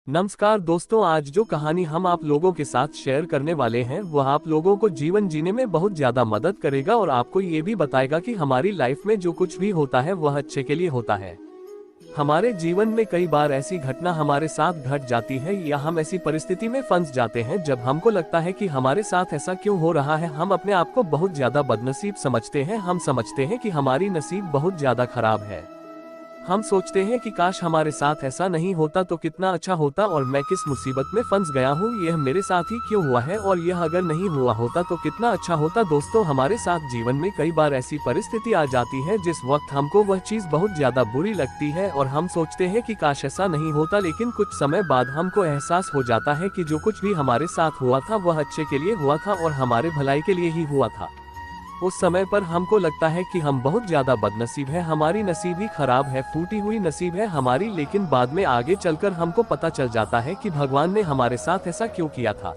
नमस्कार दोस्तों, आज जो कहानी हम आप लोगों के साथ शेयर करने वाले हैं वह आप लोगों को जीवन जीने में बहुत ज्यादा मदद करेगा और आपको ये भी बताएगा कि हमारी लाइफ में जो कुछ भी होता है वह अच्छे के लिए होता है। हमारे जीवन में कई बार ऐसी घटना हमारे साथ घट जाती है या हम ऐसी परिस्थिति में फंस जाते हैं जब हमको लगता है कि हमारे साथ ऐसा क्यों हो रहा है। हम अपने आप को बहुत ज्यादा बदनसीब समझते हैं। हम समझते हैं कि हमारी नसीब बहुत ज्यादा खराब है। हम सोचते हैं कि काश हमारे साथ ऐसा नहीं होता तो कितना अच्छा होता और मैं किस मुसीबत में फंस गया हूँ, यह मेरे साथ ही क्यों हुआ है और यह अगर नहीं हुआ होता तो कितना अच्छा होता। दोस्तों, हमारे साथ जीवन में कई बार ऐसी परिस्थिति आ जाती है जिस वक्त हमको वह चीज बहुत ज्यादा बुरी लगती है और हम सोचते हैं कि काश ऐसा नहीं होता, लेकिन कुछ समय बाद हमको एहसास हो जाता है कि जो कुछ भी हमारे साथ हुआ था वह अच्छे के लिए हुआ था और हमारे भलाई के लिए ही हुआ था। उस समय पर हमको लगता है कि हम बहुत ज्यादा बदनसीब है, हमारी नसीब ही खराब है, फूटी हुई नसीब है हमारी। लेकिन बाद में आगे चलकर हमको पता चल जाता है कि भगवान ने हमारे साथ ऐसा क्यों किया था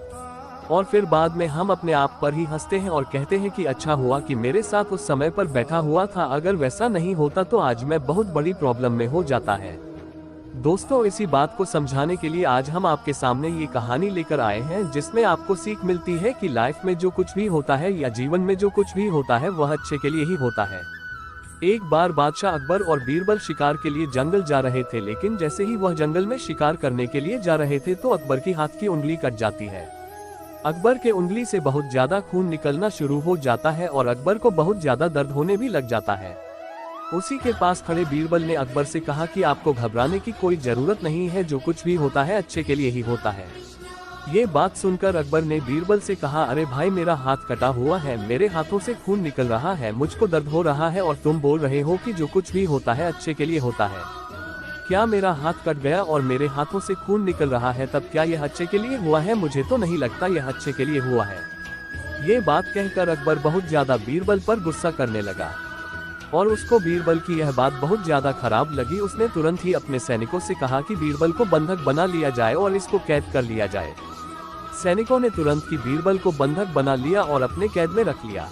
और फिर बाद में हम अपने आप पर ही हंसते हैं और कहते हैं कि अच्छा हुआ कि मेरे साथ उस समय पर बैठा हुआ था, अगर वैसा नहीं होता तो आज मैं बहुत बड़ी प्रॉब्लम में हो जाता है। दोस्तों, इसी बात को समझाने के लिए आज हम आपके सामने ये कहानी लेकर आए हैं जिसमें आपको सीख मिलती है कि लाइफ में जो कुछ भी होता है या जीवन में जो कुछ भी होता है वह अच्छे के लिए ही होता है। एक बार बादशाह अकबर और बीरबल शिकार के लिए जंगल जा रहे थे, लेकिन जैसे ही वह जंगल में शिकार करने के लिए जा रहे थे तो अकबर की हाथ की उंगली कट जाती है। अकबर के उंगली से बहुत ज्यादा खून निकलना शुरू हो जाता है और अकबर को बहुत ज्यादा दर्द होने भी लग जाता है। उसी के पास खड़े बीरबल ने अकबर से कहा कि आपको घबराने की कोई जरूरत नहीं है, जो कुछ भी होता है अच्छे के लिए ही होता है। ये बात सुनकर अकबर ने बीरबल से कहा, अरे भाई, मेरा हाथ कटा हुआ है, मेरे हाथों से खून निकल रहा है, मुझको दर्द हो रहा है और तुम बोल रहे हो कि जो कुछ भी होता है अच्छे के लिए होता है। क्या मेरा हाथ कट गया और मेरे हाथों से खून निकल रहा है तब क्या यह अच्छे के लिए हुआ है? मुझे तो नहीं लगता यह अच्छे के लिए हुआ है। ये बात कहकर अकबर बहुत ज्यादा बीरबल पर गुस्सा करने लगा और उसको बीरबल की यह बात बहुत ज्यादा खराब लगी। उसने तुरंत ही अपने सैनिकों से कहा कि बीरबल को बंधक बना लिया जाए और इसको कैद कर लिया जाए। सैनिकों ने तुरंत ही बीरबल को बंधक बना लिया और अपने कैद में रख लिया।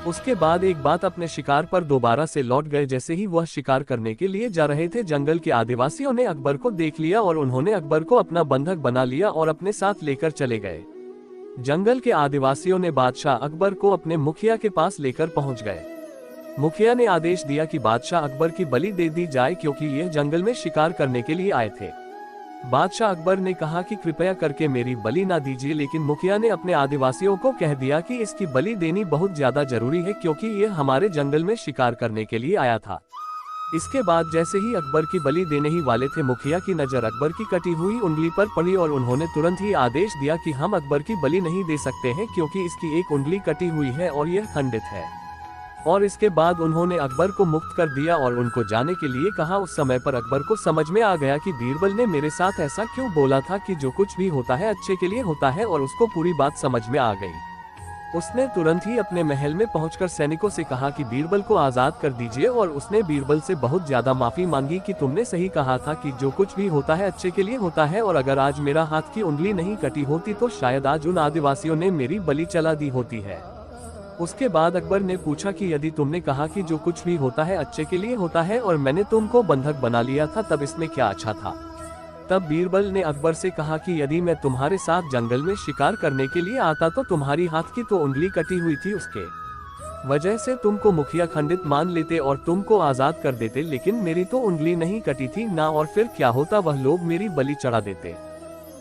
उसके बाद एक बात, अपने शिकार पर दोबारा से लौट गए। जैसे ही वह शिकार करने के लिए जा रहे थे, जंगल के आदिवासियों ने अकबर को देख लिया और उन्होंने अकबर को अपना बंधक बना लिया और अपने साथ लेकर चले गए। जंगल के आदिवासियों ने बादशाह अकबर को अपने मुखिया के पास लेकर पहुंच गए। मुखिया ने आदेश दिया कि बादशाह अकबर की बलि दे दी जाए क्योंकि यह जंगल में शिकार करने के लिए आए थे। बादशाह अकबर ने कहा कि कृपया करके मेरी बलि ना दीजिए, लेकिन मुखिया ने अपने आदिवासियों को कह दिया कि इसकी बलि देनी बहुत ज्यादा जरूरी है क्योंकि यह हमारे जंगल में शिकार करने के लिए आया था। इसके बाद जैसे ही अकबर की बलि देने ही वाले थे, मुखिया की नजर अकबर की कटी हुई उंगली पर पड़ी और उन्होंने तुरंत ही आदेश दिया कि हम अकबर की बलि नहीं दे सकते हैं क्योंकि इसकी एक उंगली कटी हुई है और यह खंडित है। और इसके बाद उन्होंने अकबर को मुक्त कर दिया और उनको जाने के लिए कहा। उस समय पर अकबर को समझ में आ गया कि बीरबल ने मेरे साथ ऐसा क्यों बोला था कि जो कुछ भी होता है अच्छे के लिए होता है, और उसको पूरी बात समझ में आ गई। उसने तुरंत ही अपने महल में पहुंचकर सैनिकों से कहा कि बीरबल को आजाद कर दीजिए और उसने बीरबल से बहुत ज्यादा माफी मांगी कि तुमने सही कहा था कि जो कुछ भी होता है अच्छे के लिए होता है, और अगर आज मेरा हाथ की उंगली नहीं कटी होती तो शायद आज उन आदिवासियों ने मेरी बलि चला दी होती है। उसके बाद अकबर ने पूछा कि यदि तुमने कहा कि जो कुछ भी होता है अच्छे के लिए होता है और मैंने तुमको बंधक बना लिया था, तब इसमें क्या अच्छा था? तब बीरबल ने अकबर से कहा कि यदि मैं तुम्हारे साथ जंगल में शिकार करने के लिए आता तो तुम्हारी हाथ की तो उंगली कटी हुई थी, उसके वजह से तुमको मुखिया खंडित मान लेते और तुमको आजाद कर देते, लेकिन मेरी तो उंगली नहीं कटी थी ना, और फिर क्या होता, वह लोग मेरी बलि चढ़ा देते।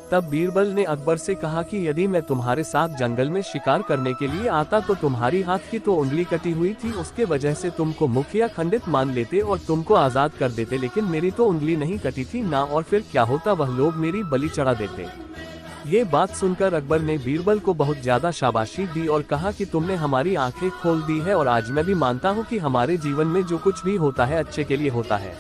तब बीरबल ने अकबर से कहा कि यदि मैं तुम्हारे साथ जंगल में शिकार करने के लिए आता तो तुम्हारी हाथ की तो उंगली कटी हुई थी, उसके वजह से तुमको मुखिया खंडित मान लेते और तुमको आजाद कर देते, लेकिन मेरी तो उंगली नहीं कटी थी ना, और फिर क्या होता, वह लोग मेरी बलि चढ़ा देते। ये बात सुनकर अकबर ने बीरबल को बहुत ज्यादा शाबाशी दी और कहा कि तुमने हमारी आंखें खोल दी है और आज मैं भी मानता हूँ कि हमारे जीवन में जो कुछ भी होता है अच्छे के लिए होता है।